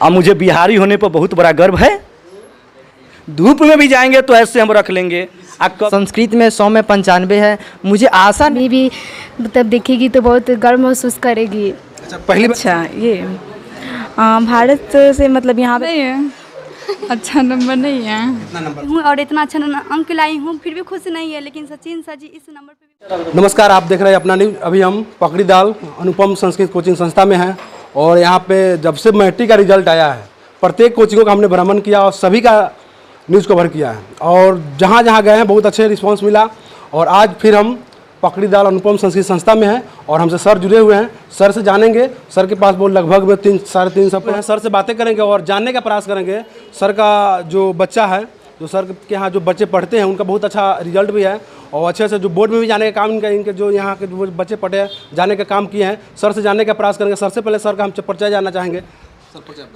और मुझे बिहारी होने पर बहुत बड़ा गर्व है। धूप में भी जाएंगे तो ऐसे हम रख लेंगे। संस्कृत में 100 में 95 है। मुझे आशा मैं भी मतलब देखेगी तो बहुत गर्व महसूस करेगी। अच्छा पहली बार अच्छा ये भारत से मतलब यहाँ पे नहीं है, अच्छा नंबर नहीं है कितना नंबर? हूँ और इतना अच्छा अंक लाई हूँ, फिर भी खुश नहीं है, लेकिन सचिन सर जी इस नंबर पे भी। नमस्कार, आप देख रहे हैं अपना न्यूज़। अभी हम पकड़ी दाल अनुपम संस्कृत कोचिंग संस्था में हैं और यहाँ पे जब से मैट्रिक का रिजल्ट आया है प्रत्येक कोचिंगों का हमने भ्रमण किया और सभी का न्यूज़ कवर किया है और जहाँ जहाँ गए हैं बहुत अच्छे रिस्पांस मिला। और आज फिर हम पकड़ी दाल अनुपम संस्कृत संस्था में हैं और हमसे सर जुड़े हुए हैं। सर से जानेंगे, सर के पास वो लगभग में 3-3.5 हैं। सर से बातें करेंगे और जानने का प्रयास करेंगे सर का जो बच्चा है, जो सर के यहाँ जो बच्चे पढ़ते हैं उनका बहुत अच्छा रिजल्ट भी है और अच्छे से जो बोर्ड में भी जाने का काम इनके जो यहाँ के जो बच्चे पढ़े हैं जाने का काम किए हैं। सर से जानने का प्रयास करेंगे। सर से पहले सर का हम परिचय जानना चाहेंगे।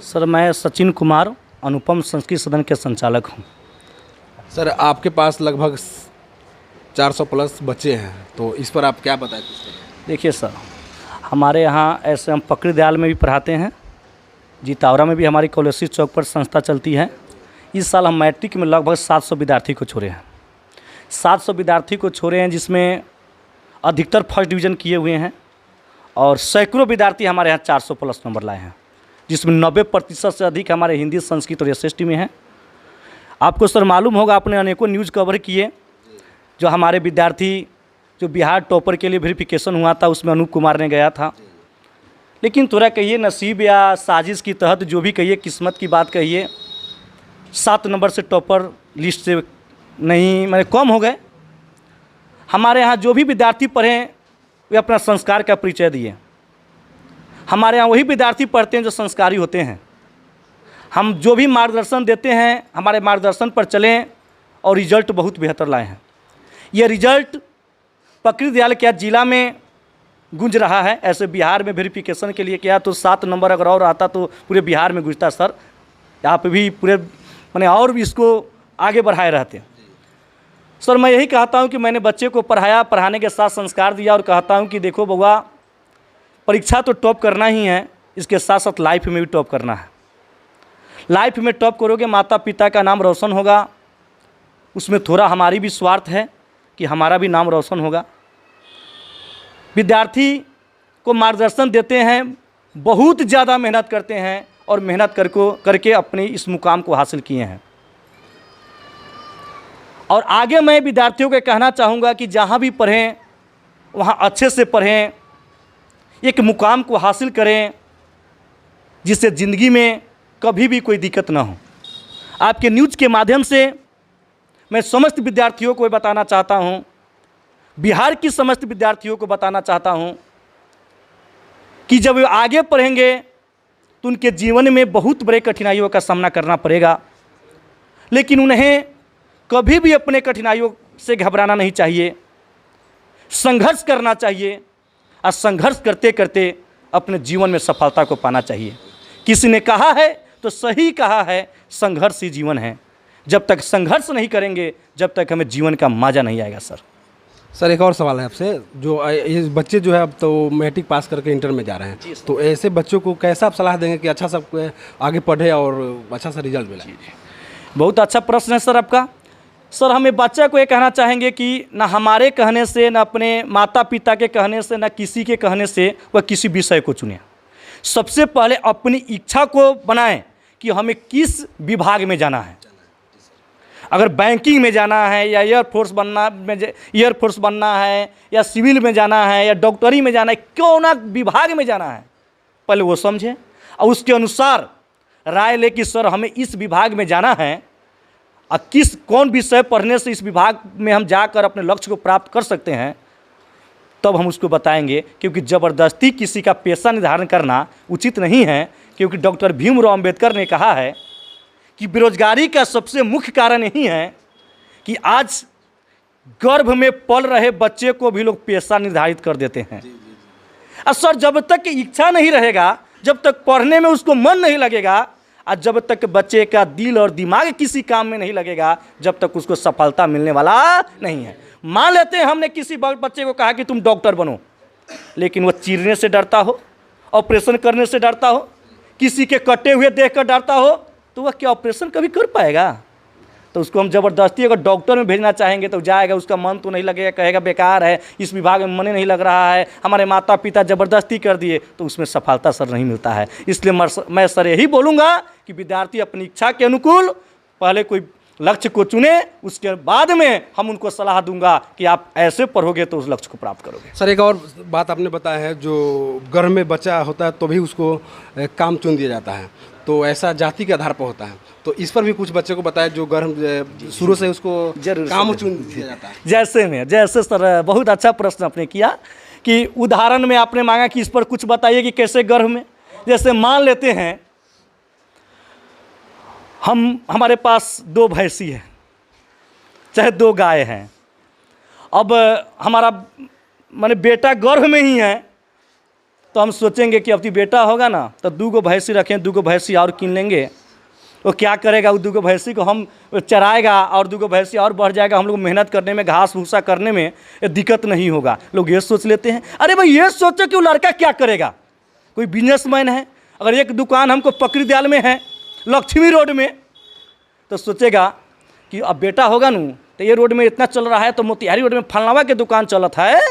सर मैं सचिन कुमार अनुपम संस्कृत सदन के संचालक हूँ। सर आपके पास लगभग 400 प्लस बच्चे हैं, तो इस पर आप क्या बताएं? देखिए सर, हमारे यहाँ ऐसे हम पकड़ी दयाल में भी पढ़ाते हैं, जीतावरा में भी हमारी कॉलेज चौक पर संस्था चलती है। इस साल हम मैट्रिक में लगभग 700 विद्यार्थी को छोड़े हैं। 700 विद्यार्थी को छोड़े हैं जिसमें अधिकतर फर्स्ट डिवीज़न किए हुए हैं और सैकड़ों विद्यार्थी हमारे यहाँ 400 प्लस नंबर लाए हैं, जिसमें 90% से अधिक हमारे हिंदी, संस्कृत और SST में हैं। आपको सर मालूम होगा, आपने अनेकों न्यूज़ कवर किए। जो हमारे विद्यार्थी जो बिहार टॉपर के लिए वेरिफिकेशन हुआ था उसमें अनूप कुमार ने गया था, लेकिन थोड़ा कहिए नसीब या साजिश की तहत जो भी कहिए, किस्मत की बात कहिए, 7 नंबर से टॉपर लिस्ट से नहीं मैंने कम हो गए। हमारे यहाँ जो भी विद्यार्थी पढ़े वे अपना संस्कार का परिचय दिए। हमारे यहाँ वही विद्यार्थी पढ़ते हैं जो संस्कारी होते हैं। हम जो भी मार्गदर्शन देते हैं हमारे मार्गदर्शन पर चलें और रिजल्ट बहुत बेहतर लाए हैं। ये रिजल्ट पकड़ी दयाल क्या जिला में गूंज रहा है। ऐसे बिहार में वेरिफिकेशन के लिए किया तो 7 नंबर अगर और आता तो पूरे बिहार में गूंजता। सर यहाँ पे भी पूरे मैंने और भी इसको आगे बढ़ाए रहते। सर मैं यही कहता हूँ कि मैंने बच्चे को पढ़ाया, पढ़ाने के साथ संस्कार दिया और कहता हूँ कि देखो बउआ, परीक्षा तो टॉप करना ही है, इसके साथ साथ लाइफ में भी टॉप करना है। लाइफ में टॉप करोगे, माता पिता का नाम रोशन होगा। उसमें थोड़ा हमारी भी स्वार्थ है कि हमारा भी नाम रोशन होगा। विद्यार्थी को मार्गदर्शन देते हैं, बहुत ज़्यादा मेहनत करते हैं और मेहनत करके अपने इस मुकाम को हासिल किए हैं। और आगे मैं विद्यार्थियों को कहना चाहूँगा कि जहाँ भी पढ़ें वहाँ अच्छे से पढ़ें, एक मुकाम को हासिल करें जिससे ज़िंदगी में कभी भी कोई दिक्कत ना हो। आपके न्यूज़ के माध्यम से मैं समस्त विद्यार्थियों को बताना चाहता हूँ, बिहार की समस्त विद्यार्थियों को बताना चाहता हूँ कि जब वे आगे पढ़ेंगे तो उनके जीवन में बहुत बड़े कठिनाइयों का सामना करना पड़ेगा, लेकिन उन्हें कभी भी अपने कठिनाइयों से घबराना नहीं चाहिए। संघर्ष करना चाहिए और संघर्ष करते करते अपने जीवन में सफलता को पाना चाहिए। किसी ने कहा है तो सही कहा है, संघर्ष ही जीवन है। जब तक संघर्ष नहीं करेंगे जब तक हमें जीवन का मजा नहीं आएगा। सर एक और सवाल है आपसे, जो ये बच्चे जो है अब तो मैट्रिक पास करके इंटर में जा रहे हैं, तो ऐसे बच्चों को कैसा आप सलाह देंगे कि अच्छा सब आगे पढ़े और अच्छा सा रिजल्ट मिला? बहुत अच्छा प्रश्न है सर आपका। सर हमें बच्चे को ये कहना चाहेंगे कि ना हमारे कहने से, ना अपने माता पिता के कहने से, ना किसी के कहने से वह किसी विषय को चुने। सबसे पहले अपनी इच्छा को बनाएं कि हमें किस विभाग में जाना है। अगर बैंकिंग में जाना है या एयरफोर्स बनना है या सिविल में जाना है या डॉक्टरी में जाना है, क्यों ना विभाग में जाना है, पहले वो समझें और उसके अनुसार राय ले कि सर हमें इस विभाग में जाना है और कौन विषय पढ़ने से इस विभाग में हम जाकर अपने लक्ष्य को प्राप्त कर सकते हैं, तब हम उसको बताएंगे। क्योंकि ज़बरदस्ती किसी का पेशा निर्धारण करना उचित नहीं है, क्योंकि डॉक्टर भीमराव अंबेडकर ने कहा है कि बेरोजगारी का सबसे मुख्य कारण यही है कि आज गर्भ में पल रहे बच्चे को भी लोग पेशा निर्धारित कर देते हैं। और सर जब तक इच्छा नहीं रहेगा, जब तक पढ़ने में उसको मन नहीं लगेगा और जब तक बच्चे का दिल और दिमाग किसी काम में नहीं लगेगा, जब तक उसको सफलता मिलने वाला नहीं है। मान लेते हैं हमने किसी बच्चे को कहा कि तुम डॉक्टर बनो, लेकिन वह चीरने से डरता हो, ऑपरेशन करने से डरता हो, किसी के कटे हुए देख कर डरता हो तो वह क्या ऑपरेशन कभी कर पाएगा? तो उसको हम ज़बरदस्ती अगर डॉक्टर में भेजना चाहेंगे तो जाएगा, उसका मन तो नहीं लगेगा, कहेगा बेकार है, इस विभाग में मन नहीं लग रहा है, हमारे माता पिता ज़बरदस्ती कर दिए, तो उसमें सफलता सर नहीं मिलता है। इसलिए मैं सर यही बोलूँगा कि विद्यार्थी अपनी इच्छा के अनुकूल पहले कोई लक्ष्य को चुने, उसके बाद में हम उनको सलाह दूंगा कि आप ऐसे पढ़ोगे तो उस लक्ष्य को प्राप्त करोगे। सर एक और बात आपने बताया है, जो गर्भ में बच्चा होता है तो भी उसको काम चुन दिया जाता है, तो ऐसा जाति के आधार पर होता है, तो इस पर भी कुछ बच्चे को बताया जो गर्भ शुरू से उसको काम चुन दिया जाता है। जैसे सर बहुत अच्छा प्रश्न आपने किया कि उदाहरण में आपने मांगा कि इस पर कुछ बताइए कि कैसे गर्भ में, जैसे मान लेते हैं हमारे पास 2 भैंसी है चाहे 2 गाय हैं, अब हमारा माने बेटा गर्भ में ही है, तो हम सोचेंगे कि अब बेटा होगा ना तो 2 भैंसी रखें, 2 भैंसी और कीन लेंगे। वो क्या करेगा, वो 2 भैंसी को हम चराएगा और 2 भैंसी और बढ़ जाएगा, हम लोग मेहनत करने में, घास भूसा करने में दिक्कत नहीं होगा। लोग ये सोच लेते हैं। अरे भाई ये सोचो कि वो लड़का क्या करेगा, कोई बिजनेसमैन है, अगर एक दुकान हमको पकड़ी दयाल में है लक्ष्मी रोड में, तो सोचेगा कि अब बेटा होगा नू तो ये रोड में इतना चल रहा है तो मोतिहारी रोड में फलनावा के दुकान चलत है,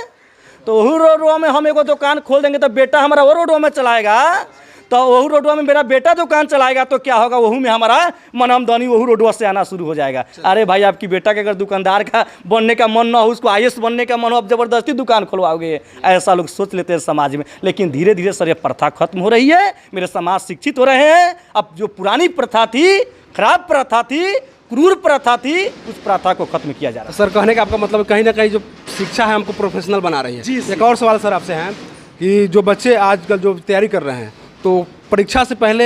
तो वही रोडवा में हम एगो दुकान खोल देंगे तो बेटा हमारा वो रोडवा में चलाएगा, तो वही रोडवा में मेरा बेटा दुकान चलाएगा, तो क्या होगा, वही में हमारा मनमदनी वही रोडवा से आना शुरू हो जाएगा। अरे भाई आपकी बेटा के अगर दुकानदार का बनने का मन ना हो, उसको IAS बनने का मन हो, अब ज़बरदस्ती दुकान खुलवाओगे, ऐसा लोग सोच लेते हैं समाज में। लेकिन धीरे धीरे सर ये प्रथा खत्म हो रही है, मेरे समाज शिक्षित हो रहे हैं। अब जो पुरानी प्रथा थी, खराब प्रथा थी, क्रूर प्रथा थी, उस प्रथा को खत्म किया जा रहा है। सर कहने का आपका मतलब कहीं ना कहीं जो शिक्षा है हमको प्रोफेशनल बना रही है। जी, एक और सवाल सर आपसे है कि जो बच्चे आजकल जो तैयारी कर रहे हैं तो परीक्षा से पहले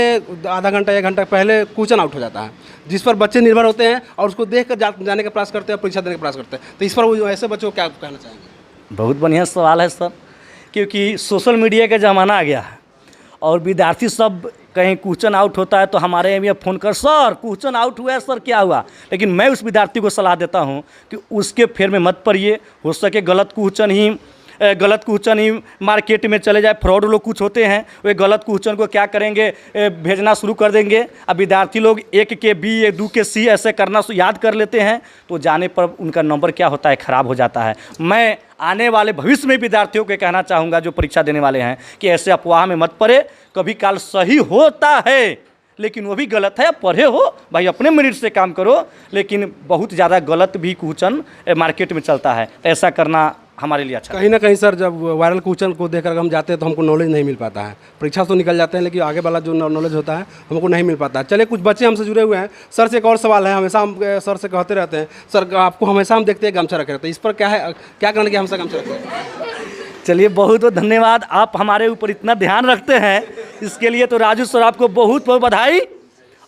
आधा घंटा 1 घंटा पहले क्वेश्चन आउट हो जाता है, जिस पर बच्चे निर्भर होते हैं और उसको देख कर जाने का प्रयास करते हैं, परीक्षा देने का प्रयास करते हैं, तो इस पर वो ऐसे बच्चों को क्या कहना चाहेंगे? बहुत बढ़िया सवाल है सर, क्योंकि सोशल मीडिया का ज़माना आ गया है और विद्यार्थी सब कहीं क्वेश्चन आउट होता है तो हमारे यहाँ फ़ोन कर, सर क्वेश्चन आउट हुआ है, सर क्या हुआ। लेकिन मैं उस विद्यार्थी को सलाह देता हूँ कि उसके फेर में मत पड़िए, हो सके गलत क्वेश्चन ही मार्केट में चले जाए, फ्रॉड लोग कुछ होते हैं, वे गलत क्वेश्चन को क्या करेंगे, भेजना शुरू कर देंगे। अब विद्यार्थी लोग 1 के B 2 के C ऐसे करना याद कर लेते हैं, तो जाने पर उनका नंबर क्या होता है, ख़राब हो जाता है। मैं आने वाले भविष्य में विद्यार्थियों को कहना चाहूँगा जो परीक्षा देने वाले हैं कि ऐसे अफवाह में मत पड़े, कभी काल सही होता है लेकिन वो भी गलत है। पढ़े हो भाई अपने मेरिट से काम करो, लेकिन बहुत ज़्यादा गलत भी क्वेश्चन मार्केट में चलता है, तो ऐसा करना हमारे लिए अच्छा। कहीं ना कहीं सर जब वायरल क्वेश्चन को देखकर हम जाते हैं तो हमको नॉलेज नहीं मिल पाता है। परीक्षा तो निकल जाते हैं लेकिन आगे वाला जो नॉलेज होता है हमको नहीं मिल पाता है। चलिए कुछ बच्चे हमसे जुड़े हुए हैं। सर से एक और सवाल है, हमेशा हम सर से कहते रहते हैं, सर आपको हमेशा हम देखते हैं गमछा रखे रहते हैं, इस पर क्या है, क्या करना कि हमसे गमछा रखें? चलिए बहुत बहुत धन्यवाद, आप हमारे ऊपर इतना ध्यान रखते हैं, इसके लिए तो राजू सर आपको बहुत बहुत बधाई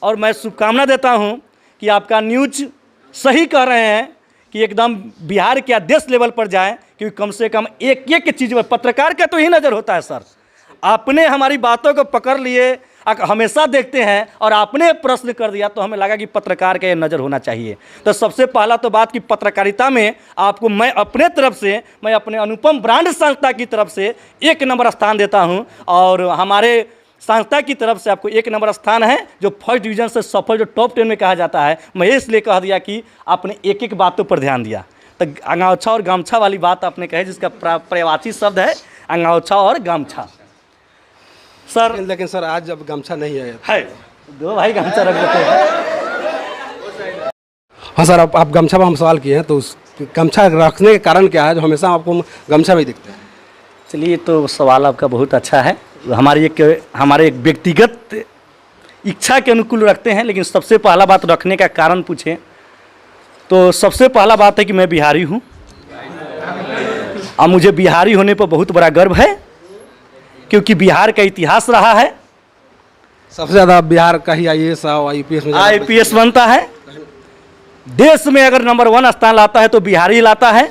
और मैं शुभकामना देता हूँ कि आपका न्यूज सही कह रहे हैं कि एकदम बिहार के देश लेवल पर जाए, क्योंकि कम से कम एक चीज़ पर पत्रकार का तो ही नज़र होता है। सर आपने हमारी बातों को पकड़ लिए, हमेशा देखते हैं और आपने प्रश्न कर दिया तो हमें लगा कि पत्रकार का ये नज़र होना चाहिए। तो सबसे पहला तो बात कि पत्रकारिता में आपको मैं अपने तरफ से, मैं अपने अनुपम ब्रांड संस्था की तरफ से 1 नंबर स्थान देता हूं और हमारे संस्था की तरफ से आपको 1 नंबर स्थान है, जो फर्स्ट डिवीज़न से सफल, जो टॉप 10 में कहा जाता है। मैं इसलिए कह दिया कि आपने एक बातों पर ध्यान दिया। तो अंगौछा और गमछा वाली बात आपने कही, जिसका पर्यायवाची शब्द है अंगौछा और गमछा। सर लेकिन सर आज अब गमछा नहीं है 2 भाई गमछा रख देते हैं। हाँ सर, आप गमछा पर हम सवाल किए हैं, तो उस गमछा रखने के कारण क्या है जो हमेशा आपको गमछा में दिखते हैं? चलिए तो सवाल आपका बहुत अच्छा है, हमारे एक व्यक्तिगत इच्छा के अनुकूल रखते हैं। लेकिन सबसे पहला बात रखने का कारण पूछें तो सबसे पहला बात है कि मैं बिहारी हूँ और मुझे बिहारी होने पर बहुत बड़ा गर्व है, क्योंकि बिहार का इतिहास रहा है। सबसे ज़्यादा बिहार का ही IAS बनता है। देश में अगर नंबर 1 स्थान लाता है तो बिहारी लाता है,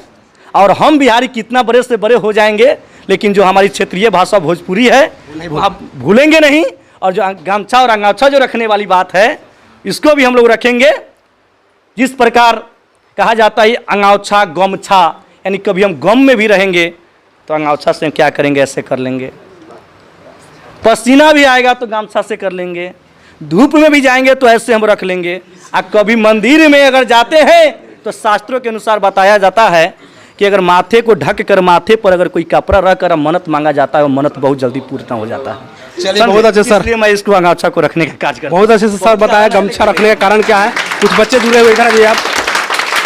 और हम बिहारी कितना बड़े से बड़े हो जाएंगे, लेकिन जो हमारी क्षेत्रीय भाषा भोजपुरी है आप भूलेंगे नहीं। और जो गमछा और अंगौछा जो रखने वाली बात है, इसको भी हम लोग रखेंगे। जिस प्रकार कहा जाता है अंगौछा गमछा, यानी कभी हम गम में भी रहेंगे तो अंगौछा से क्या करेंगे, ऐसे कर लेंगे। पसीना भी आएगा तो गामछा से कर लेंगे, धूप में भी जाएंगे तो ऐसे हम रख लेंगे। कभी मंदिर में अगर जाते हैं तो शास्त्रों के अनुसार बताया जाता है कि अगर माथे को ढक कर माथे पर अगर कोई कपड़ा रख कर मन्नत मांगा जाता है, वो मन्नत बहुत जल्दी पूर्ण हो जाता है। चलिए बहुत अच्छे सर, इसलिए मैं इसको अंगाछा को रखने का कार्य करता हूं। बहुत अच्छे से सर बताया गमछा रखने का कारण क्या है। कुछ बच्चे जुड़े हुए, इधर आइए आप,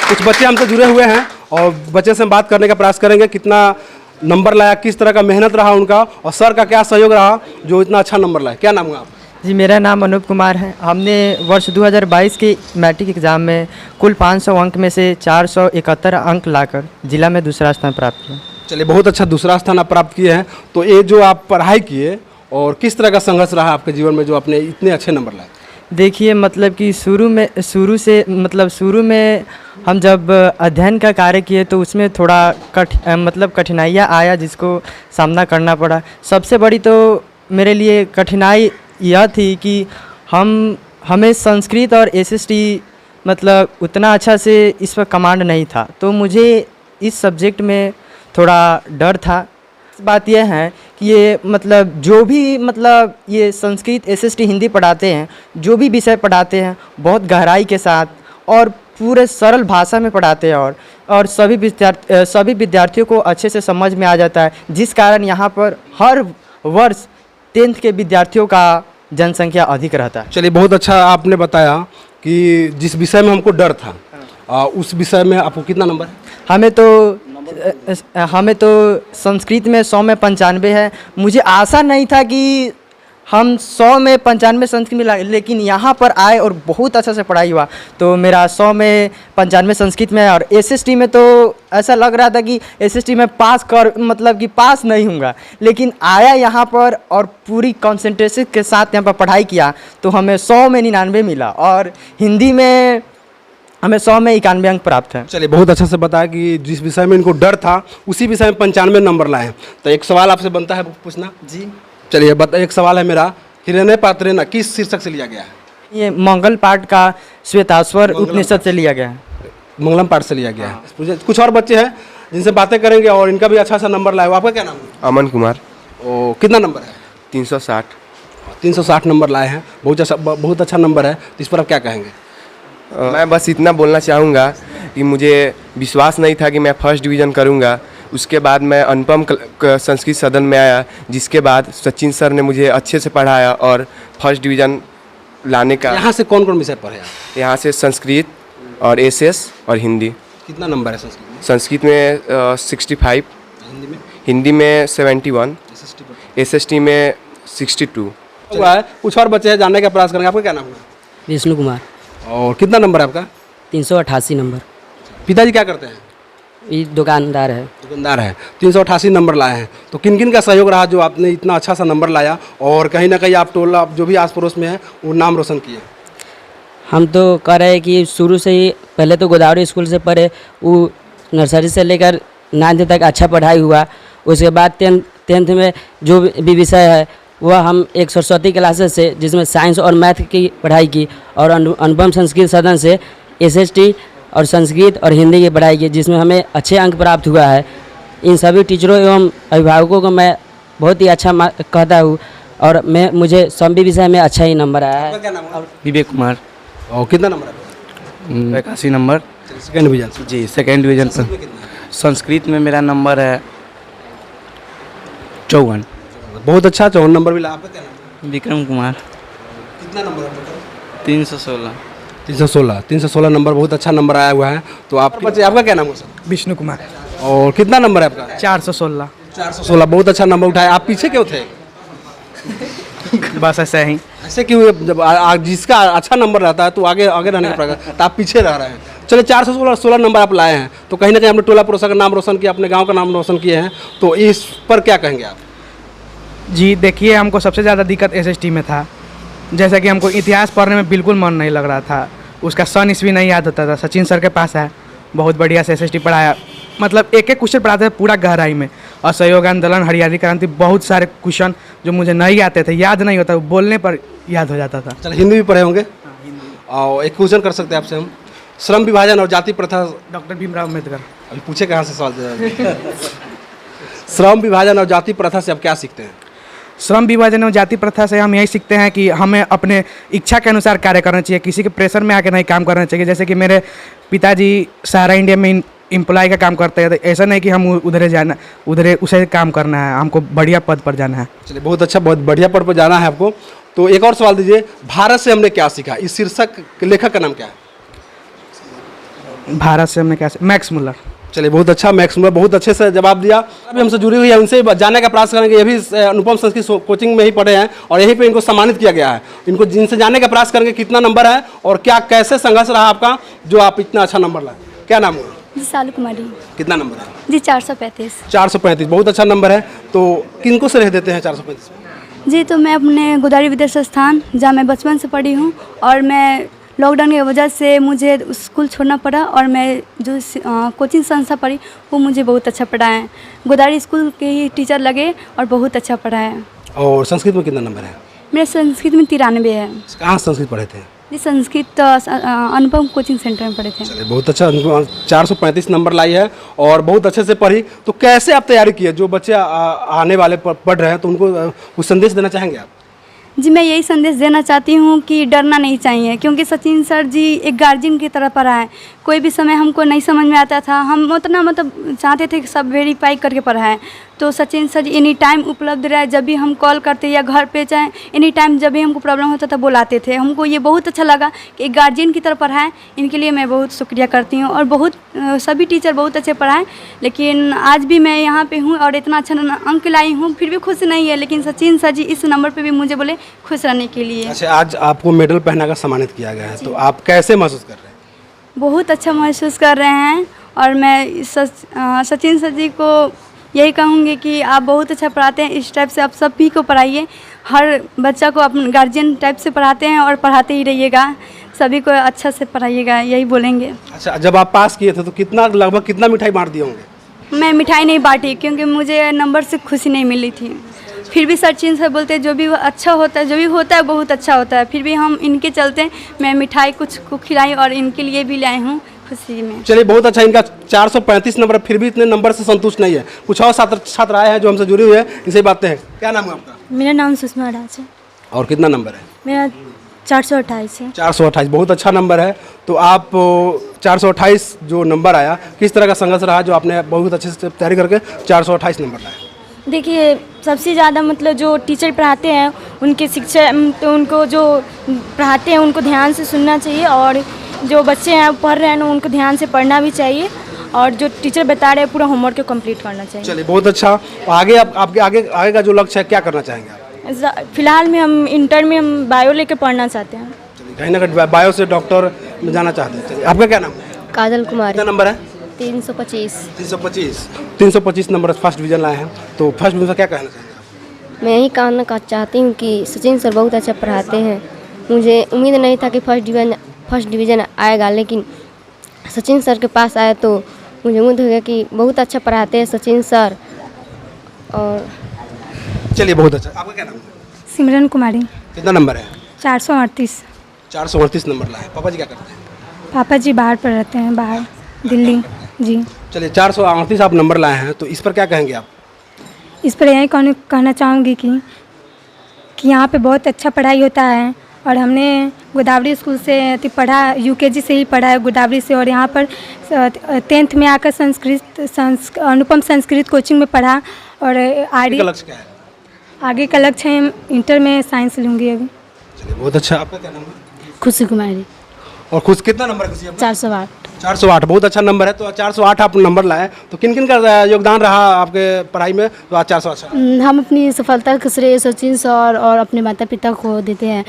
कुछ बच्चे हमसे जुड़े हुए हैं और बच्चे से हम बात करने का प्रयास करेंगे, कितना नंबर लाया, किस तरह का मेहनत रहा उनका और सर का क्या सहयोग रहा जो इतना अच्छा नंबर लाया। क्या नाम हुआ आप? जी मेरा नाम अनूप कुमार है। हमने वर्ष 2022 के मैट्रिक एग्ज़ाम में कुल 500 अंक में से 471 अंक लाकर जिला में दूसरा स्थान प्राप्त किया। चलिए बहुत अच्छा दूसरा स्थान आप प्राप्त किए हैं। तो ये जो आप पढ़ाई किए और किस तरह का संघर्ष रहा आपके जीवन में जो आपने इतने अच्छे नंबर लाए? देखिए मतलब कि शुरू में हम जब अध्ययन का कार्य किए तो उसमें थोड़ा कठिनाइयाँ आया जिसको सामना करना पड़ा। सबसे बड़ी तो मेरे लिए कठिनाई यह थी कि हमें संस्कृत और एसएसटी मतलब उतना अच्छा से इस पर कमांड नहीं था, तो मुझे इस सब्जेक्ट में थोड़ा डर था। बात यह है कि ये मतलब जो भी मतलब ये संस्कृत एसएसटी हिंदी पढ़ाते हैं, जो भी विषय पढ़ाते हैं बहुत गहराई के साथ और पूरे सरल भाषा में पढ़ाते हैं और सभी विद्यार्थियों को अच्छे से समझ में आ जाता है, जिस कारण यहाँ पर हर वर्ष 10th के विद्यार्थियों का जनसंख्या अधिक रहता है। चलिए बहुत अच्छा आपने बताया कि जिस विषय में हमको डर था उस विषय में आपको कितना नंबर है? हमें तो संस्कृत में 100 में 95 है। मुझे आशा नहीं था कि हम 100 में 95 संस्कृत में लाए, लेकिन यहाँ पर आए और बहुत अच्छा से पढ़ाई हुआ तो मेरा 100 में 95 संस्कृत में है। और एसएसटी में तो ऐसा लग रहा था कि एसएसटी में पास नहीं होगा, लेकिन आया यहाँ पर और पूरी कंसंट्रेशन के साथ यहाँ पर पढ़ाई किया तो हमें 100 में 99 मिला और हिंदी में हमें 100 में 91 अंक प्राप्त है। चलिए बहुत अच्छा से बताया कि जिस विषय में इनको डर था उसी विषय में 95 नंबर लाए हैं। तो एक सवाल आपसे बनता है पूछना जी। चलिए एक सवाल है मेरा, हिरण्य पात्रेना किस शीर्षक से लिया गया है? ये मंगल पाठ का श्वेताश्वर उपनिषद से लिया गया है। मंगलम पाठ से लिया गया है। कुछ और बच्चे हैं जिनसे बातें करेंगे और इनका भी अच्छा सा नंबर लाया। आपका क्या नाम है? अमन कुमार। ओ कितना नंबर है? 360। 360 नंबर लाए हैं, बहुत अच्छा नंबर है। तो इस पर आप क्या कहेंगे? मैं बस इतना बोलना चाहूँगा कि मुझे विश्वास नहीं था कि मैं फर्स्ट डिवीज़न करूँगा। उसके बाद मैं अनुपम संस्कृत सदन में आया, जिसके बाद सचिन सर ने मुझे अच्छे से पढ़ाया और फर्स्ट डिवीज़न लाने का। यहाँ से कौन कौन विषय पढ़े आप? यहाँ से संस्कृत और एसएस और हिंदी। कितना नंबर है संस्कृत में? संस्कृत में 65, हिंदी में 71, एसएसटी में 62। कुछ और बच्चे हैं जानने का प्रयास करेंगे। आपका क्या नाम है? विष्णु कुमार। और कितना नंबर है आपका? 388 नंबर। पिताजी क्या करते हैं? ये दुकानदार है। दुकानदार है। 388 नंबर लाए हैं। तो किन किन का सहयोग रहा जो आपने इतना अच्छा सा नंबर लाया और कहीं ना कहीं आप टोला जो भी आस पड़ोस में है वो नाम रोशन किए? हम तो कह रहे हैं कि शुरू से ही पहले तो गोदावरी स्कूल से पढ़े, वो नर्सरी से लेकर 9th तक अच्छा पढ़ाई हुआ। उसके बाद 10th में जो भी विषय है वह हम एक सरस्वती क्लासेस से, जिसमें साइंस और मैथ की पढ़ाई की, और अनुपम संस्कृत सदन से एसएसटी और संस्कृत और हिंदी की पढ़ाई की, जिसमें हमें अच्छे अंक प्राप्त हुआ है। इन सभी टीचरों एवं अभिभावकों को मैं बहुत ही अच्छा कहता हूँ और मुझे सभी विषय में अच्छा ही नंबर आया है। विवेक कुमार। और कितना नंबर है? 81 नंबर। सेकेंड डिवीजन जी, सेकेंड डिवीजन पर। संस्कृत में मेरा नंबर है 54। बहुत अच्छा, 54 नंबर भी ला। आपका क्या नाम है? विक्रम कुमार। कितना नंबर है आपका? 316। 316 नंबर, बहुत अच्छा नंबर आया हुआ है। तो आप बच्चे, आपका क्या नाम है सर? विष्णु कुमार। और कितना नंबर है आपका? 416। 416, बहुत अच्छा नंबर उठाया। आप पीछे क्यों थे? बस ऐसा ही। ऐसे क्यों? जब जिसका अच्छा नंबर रहता है तो आगे रहने का पड़ेगा, तो आप पीछे रह रहे हैं। चलिए 416 नंबर आप लाए हैं तो कहीं ना कहीं आपने टोला पड़ोसा का नाम रोशन किया, अपने गांव का नाम रोशन किए हैं। तो इस पर क्या कहेंगे आप? जी देखिए, हमको सबसे ज़्यादा दिक्कत एसएसटी में था। जैसा कि हमको इतिहास पढ़ने में बिल्कुल मन नहीं लग रहा था, उसका सन ईस्वी नहीं याद होता था। सचिन सर के पास है, बहुत बढ़िया से एसएसटी पढ़ाया, मतलब एक एक क्वेश्चन पढ़ाते थे पूरा गहराई में। असहयोग आंदोलन, हरियाली क्रांति, बहुत सारे क्वेश्चन जो मुझे नहीं आते थे, याद नहीं होता, बोलने पर याद हो जाता था। चलो हिंदी भी पढ़े होंगे। और एक क्वेश्चन कर सकते हैं आपसे हम, श्रम विभाजन और जाति प्रथा। डॉक्टर भीमराव अम्बेडकर। अभी पूछे कहाँ से सवाल? श्रम विभाजन और जाति प्रथा से आप क्या सीखते हैं? श्रम विभाजन और जाति प्रथा से हम यही सीखते हैं कि हमें अपने इच्छा के अनुसार कार्य करना चाहिए, किसी के प्रेशर में आके नहीं काम करना चाहिए। जैसे कि मेरे पिताजी सहारा इंडिया में एम्प्लॉय का काम करते हैं, तो ऐसा नहीं कि हम उधरे उसे काम करना है, हमको बढ़िया पद पर जाना है। चलिए बहुत अच्छा, बहुत बढ़िया पद पर जाना है आपको। तो एक और सवाल दीजिए, भारत से हमने क्या सीखा, इस शीर्षक के लेखक का नाम क्या है? भारत से हमने क्या, मैक्स मुलर। चलिए बहुत अच्छा, मैक्स मुलर, बहुत अच्छे से जवाब दिया। अभी हमसे जुड़ी हुई है, उनसे जानने का प्रयास करेंगे। ये भी अनुपम संस्कृत कोचिंग में ही पढ़े हैं और यहीं पे इनको सम्मानित किया गया है। इनको जिनसे जानने का प्रयास करेंगे कितना नंबर है और क्या कैसे संघर्ष रहा आपका जो आप इतना अच्छा नंबर लाए। क्या नाम है? जी सालू कुमारी। कितना नंबर है? जी 435। 435, बहुत अच्छा नंबर है। तो किनको से रह देते हैं 435? जी तो मैं अपने गोदावरी विद्या संस्थान जहाँ मैं बचपन से पढ़ी हूँ और मैं लॉकडाउन की वजह से मुझे स्कूल छोड़ना पड़ा और मैं जो कोचिंग संस्था पढ़ी वो मुझे बहुत अच्छा पढ़ाए। गोदावरी स्कूल के ही टीचर लगे और बहुत अच्छा पढ़ाए। और संस्कृत में कितना नंबर है? मेरे संस्कृत में 93 है। कहाँ संस्कृत पढ़े थे? जी संस्कृत अनुपम कोचिंग सेंटर में पढ़े थे। चलिए बहुत अच्छा, 435 नंबर लाई है और बहुत अच्छे से पढ़ी। तो कैसे आप तैयारी किए, जो बच्चे आने वाले पढ़ रहे हैं तो उनको कुछ संदेश देना चाहेंगे आप? जी मैं यही संदेश देना चाहती हूँ कि डरना नहीं चाहिए, क्योंकि सचिन सर जी एक गार्जियन की तरह पढ़ाएं। कोई भी समय हमको नहीं समझ में आता था, हम उतना मतलब चाहते थे कि सब वेरीफाई करके पढ़ाएं। तो सचिन सर जी एनी टाइम उपलब्ध रहे, जब भी हम कॉल करते या घर पे चाहे एनी टाइम जब भी हमको प्रॉब्लम होता था बुलाते थे। हमको ये बहुत अच्छा लगा कि एक गार्जियन की तरह पढ़ाएं। इनके लिए मैं बहुत शुक्रिया करती हूँ और बहुत सभी टीचर बहुत अच्छे पढ़ाएं। लेकिन आज भी मैं यहाँ पे हूँ और इतना अच्छा अंक लाई हूँ, फिर भी खुश नहीं है। लेकिन सचिन सर जी इस नंबर पर भी मुझे बोले खुश रहने के लिए। अच्छा, आज आपको मेडल पहनाकर सम्मानित किया गया है, तो आप कैसे महसूस कर रहे हैं? बहुत अच्छा महसूस कर रहे हैं और मैं सचिन सर जी को यही कहूँगी कि आप बहुत अच्छा पढ़ाते हैं। इस टाइप से आप सभी को पढ़ाइए, हर बच्चा को अपने गार्जियन टाइप से पढ़ाते हैं और पढ़ाते ही रहिएगा, सभी को अच्छा से पढ़ाइएगा, यही बोलेंगे। अच्छा, जब आप पास किए थे तो लगभग कितना मिठाई बांट दिए होंगे? मैं मिठाई नहीं बांटी क्योंकि मुझे नंबर से खुशी नहीं मिली थी। फिर भी सचिन सर बोलते जो भी अच्छा होता है, जो भी होता है बहुत अच्छा होता है। फिर भी हम इनके चलते मैं मिठाई कुछ को खिलाई और इनके लिए भी लाई हूँ खुशी में। चलिए बहुत अच्छा, इनका 435 नंबर, फिर भी इतने नंबर से संतुष्ट नहीं है। कुछ और छात्र आए हैं जो हमसे जुड़े हुए हैं, इनसे बातें हैं। क्या नाम है आपका? मेरा नाम सुषमा राज है। और कितना नंबर है? मेरा 428 है। 428, बहुत अच्छा नंबर है। तो आप 428 जो नंबर आया, किस तरह का संघर्ष रहा जो आपने बहुत अच्छे से तैयारी करके 428 नंबर लाया? देखिए सबसे ज़्यादा मतलब जो टीचर पढ़ाते हैं उनके शिक्षा, तो उनको जो पढ़ाते हैं उनको ध्यान से सुनना चाहिए और जो बच्चे हैं पढ़ रहे हैं ना उनको ध्यान से पढ़ना भी चाहिए और जो टीचर बता रहे हैं पूरा होमवर्क को कंप्लीट करना चाहिए। चलिए बहुत अच्छा। आगे आपके आगे का जो लक्ष्य है, क्या करना चाहेंगे आप? फिलहाल में हम इंटर में हम बायो लेके पढ़ना चाहते हैं। चलिए कहीं ना कहीं बायो से डॉक्टर में जाना चाहते हैं। चलिए आपका क्या नाम है? काजल कुमारी। कितना नंबर है? 325। 325 नंबर फर्स्ट डिवीजन लाए हैं, तो फर्स्ट डिवीजन क्या कहना चाहेंगे आप? मैं यही कहना चाहती हूँ कि सचिन सर बहुत अच्छा पढ़ाते हैं। मुझे उम्मीद नहीं था कि फर्स्ट डिवीज़न आएगा, लेकिन सचिन सर के पास आया तो मुझे उम्मीद हो गया कि बहुत अच्छा पढ़ाते हैं सचिन सर। और चलिए बहुत अच्छा। आपका क्या नाम है? सिमरन कुमारी। कितना नंबर है? 438। 438 नंबर लाए। पापा जी क्या करते हैं? पापा जी बाहर पर रहते हैं, बाहर दिल्ली जी। चलिए 438 आप नंबर लाए हैं, तो इस पर क्या कहेंगे आप? इस पर यही कहना चाहूँगी कि यहाँ पे बहुत अच्छा पढ़ाई होता है और हमने गोदावरी स्कूल से पढ़ा, यूकेजी से ही पढ़ा है गोदावरी से, और यहाँ पर 10th में आकर अनुपम संस्कृत कोचिंग में पढ़ा। और का लक्ष्य क्या है? आगे का लक्ष्य है इंटर में साइंस लूँगी अभी। चलिए बहुत अच्छा। आपका क्या नाम है? खुशी कुमारी। और खुश कितना नंबर है खुशी? 408। 408, बहुत अच्छा नंबर है। तो 408 आप नंबर लाए, तो किन किन का योगदान रहा आपके पढ़ाई में तो आज 408? हम अपनी सफलता का श्रेय सचिन सर और अपने माता पिता को देते हैं।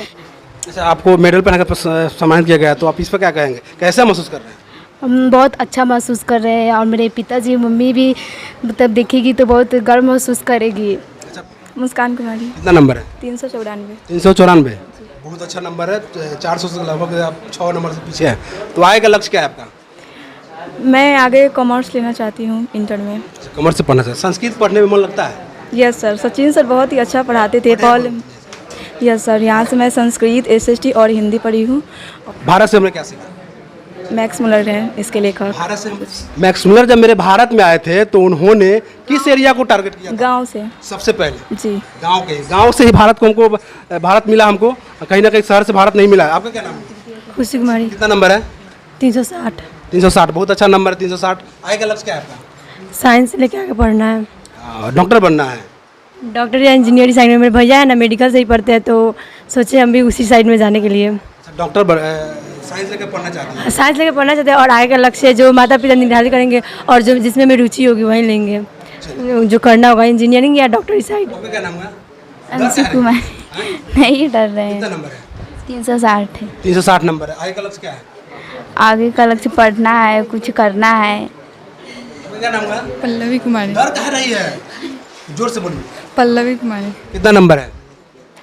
अच्छा, आपको मेडल पहनाकर सम्मानित किया गया, तो आप इस पर क्या कहेंगे, कैसा महसूस कर रहे हैं? हम बहुत अच्छा महसूस कर रहे हैं और मेरे पिताजी मम्मी भी मतलब देखेगी तो बहुत गर्व महसूस करेगी। अच्छा, मुस्कान कुमारी। कितना नंबर है? 394। 394, बहुत अच्छा नंबर है। 400 से लगभग आप 6 नंबर से पीछे हैं। तो आगे का लक्ष्य क्या है आपका? मैं आगे कॉमर्स लेना चाहती हूँ इंटर में। कॉमर्स से पढ़ना चाहिए। संस्कृत पढ़ने में मन लगता है? यस सर, सचिन सर बहुत ही अच्छा पढ़ाते थे। यस सर, यहाँ से मैं संस्कृत, SST और हिंदी पढ़ी हूँ। भारत से हमने क्या सीखा? मैक्स मुलर हैं इसके लेखक। भारत से मैक्स मुलर जब मेरे भारत में आए थे तो उन्होंने किस एरिया को टारगेट किया था? गांव से। सबसे पहले जी। गांव से ही भारत को हमको भारत मिला, हमको कहीं ना कहीं शहर से भारत नहीं मिला। आपका क्या नाम है? खुशी कुमारी। कितना नंबर है? 360। 360, बहुत अच्छा नंबर है 360। आगे का लक्ष्य क्या है आपका? साइंस लेके आगे पढ़ना है। डॉक्टर बनना है? डॉक्टर या इंजीनियरिंग साइड में, मेरे भैया है ना मेडिकल से ही पढ़ते हैं, तो सोचे हम भी उसी साइड में जाने के लिए। डॉक्टर साइंस लेकर पढ़ना चाहते हैं? साइंस लेके पढ़ना चाहते हैं और आगे का लक्ष्य जो माता पिता निर्धारित करेंगे और जो जिसमें मेरी रुचि होगी वहीं लेंगे, जो करना होगा इंजीनियरिंग या डॉक्टरी साइड। आपका क्या नाम है? अंशु कुमारी। नहीं डर रहे हैं। कितना नंबर है? 360 है। 360 नंबर है। आगे का लक्ष्य क्या है? आगे का लक्ष्य पढ़ना है, कुछ करना है। आपका क्या नाम है? पल्लवी कुमारी। डर कह रही है, जोर से बोलिए। पल्लवी कुमारी। कितना नंबर है?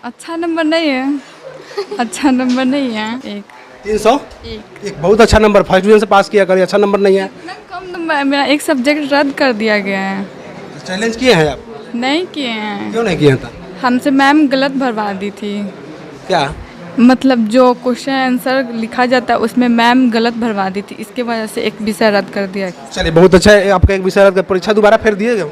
अच्छा नंबर नहीं है। अच्छा नंबर नहीं है। 300? एक बहुत अच्छा नंबर, फर्स्ट डिवीजन से पास किया करिए, अच्छा नंबर नहीं है। इतना कम नंबर, मेरा एक सब्जेक्ट रद्द कर दिया गया है। चैलेंज किए हैं आप? नहीं किए हैं। क्यों नहीं किए हैं? हमसे मैम गलत भरवा दी थी। क्या मतलब जो क्वेश्चन आंसर लिखा जाता है उसमें मैम गलत भरवा दी थी, इसके वजह से एक विषय रद्द कर दिया। चलिए बहुत अच्छा है, आपका एक विषय रद्द। परीक्षा दोबारा फिर दिए?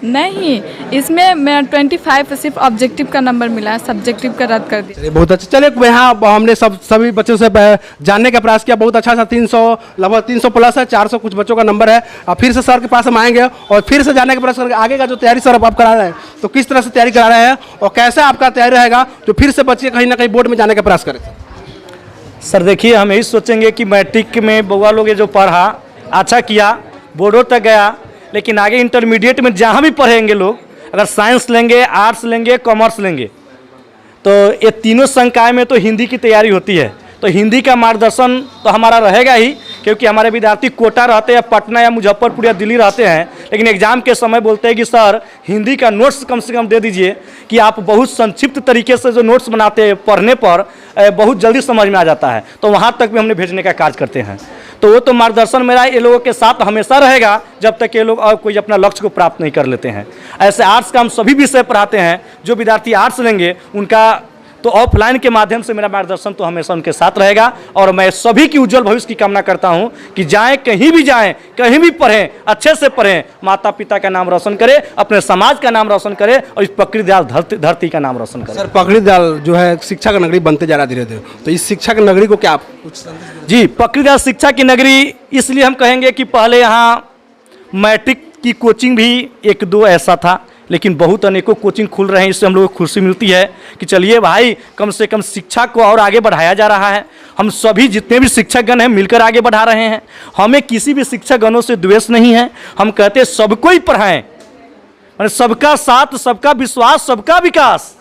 नहीं, इसमें मेरा 25 सिर्फ ऑब्जेक्टिव का नंबर मिला है, सब्जेक्टिव का रद्द कर दिया। चलिए बहुत अच्छा। चलिए यहाँ हमने सभी बच्चों से जानने का प्रयास किया, बहुत अच्छा सा 300 लगभग 300 प्लस है, 400 कुछ बच्चों का नंबर है। अब फिर से सर के पास हम आएंगे और फिर से जानने का प्रयास करेंगे आगे का जो तैयारी सर आप करा रहे हैं, तो किस तरह से तैयारी करा रहे हैं और कैसे आपका तैयारी रहेगा, जो फिर से बच्चे कहीं ना कहीं बोर्ड में जाने का प्रयास करें। सर देखिए, हम यही सोचेंगे कि मैट्रिक में बउआ लोग ये जो पढ़ा अच्छा किया, बोर्डों तक गया, लेकिन आगे इंटरमीडिएट में जहाँ भी पढ़ेंगे लोग, अगर साइंस लेंगे, आर्ट्स लेंगे, कॉमर्स लेंगे, तो ये तीनों संकाय में तो हिंदी की तैयारी होती है। तो हिंदी का मार्गदर्शन तो हमारा रहेगा ही, क्योंकि हमारे विद्यार्थी कोटा रहते हैं, पटना या मुजफ्फरपुर या दिल्ली रहते हैं, लेकिन एग्जाम के समय बोलते हैं कि सर हिंदी का नोट्स कम से कम दे दीजिए, कि आप बहुत संक्षिप्त तरीके से जो नोट्स बनाते हैं पढ़ने पर बहुत जल्दी समझ में आ जाता है। तो वहाँ तक भी हमने भेजने का कार्य करते हैं। तो वो तो मार्गदर्शन मेरा ये लोगों के साथ हमेशा रहेगा जब तक ये लोग और कोई अपना लक्ष्य को प्राप्त नहीं कर लेते हैं। ऐसे आर्ट्स का हम सभी विषय पढ़ाते हैं, जो विद्यार्थी आर्ट्स लेंगे उनका तो ऑफलाइन के माध्यम से मेरा मार्गदर्शन तो हमेशा उनके साथ रहेगा। और मैं सभी की उज्जवल भविष्य की कामना करता हूं कि जाएं, कहीं भी जाएं, कहीं भी पढ़ें, अच्छे से पढ़ें, माता पिता का नाम रोशन करें, अपने समाज का नाम रोशन करें और इस पकड़ी दयाल धरती का नाम रोशन करें। सर पकड़ी दयाल जो है शिक्षा का नगरी बनते जा रहा धीरे धीरे, तो इस शिक्षा की नगरी को क्या आप कुछ? जी, पकड़ी दयाल शिक्षा की नगरी इसलिए हम कहेंगे कि पहले यहाँ मैट्रिक की कोचिंग भी एक दो ऐसा था, लेकिन बहुत अनेकों कोचिंग खुल रहे हैं। इससे हम लोगों को खुशी मिलती है कि चलिए भाई, कम से कम शिक्षा को और आगे बढ़ाया जा रहा है। हम सभी जितने भी शिक्षकगण हैं मिलकर आगे बढ़ा रहे हैं। हमें किसी भी शिक्षकगणों से द्वेष नहीं है। हम कहते हैं सबको ही पढ़ाएं, मतलब सबका साथ, सबका विश्वास, सबका विकास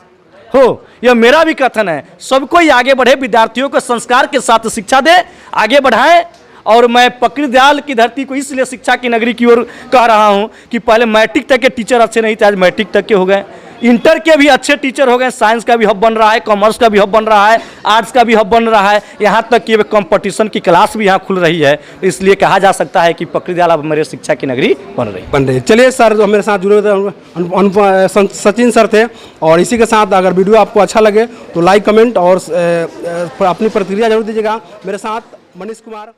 हो, यह मेरा भी कथन है। सबको ही आगे बढ़े, विद्यार्थियों को संस्कार के साथ शिक्षा दे, आगे बढ़ाएं। और मैं पकड़ी दयाल की धरती को इसलिए शिक्षा की नगरी की ओर कह रहा हूं कि पहले मैट्रिक तक के टीचर अच्छे नहीं थे, आज मैट्रिक तक के हो गए, इंटर के भी अच्छे टीचर हो गए, साइंस का भी हब बन रहा है, कॉमर्स का भी हब बन रहा है, आर्ट्स का भी हब बन रहा है, यहाँ तक कि कंपटीशन की क्लास भी यहाँ खुल रही है। इसलिए कहा जा सकता है कि पकड़ी दयाल अब मेरे शिक्षा की नगरी बन रही है। चलिए सर, जो मेरे साथ जुड़े हुए थे सचिन सर थे, और इसी के साथ अगर वीडियो आपको अच्छा लगे तो लाइक, कमेंट और अपनी प्रतिक्रिया जरूर दीजिएगा। मेरे साथ मनीष कुमार।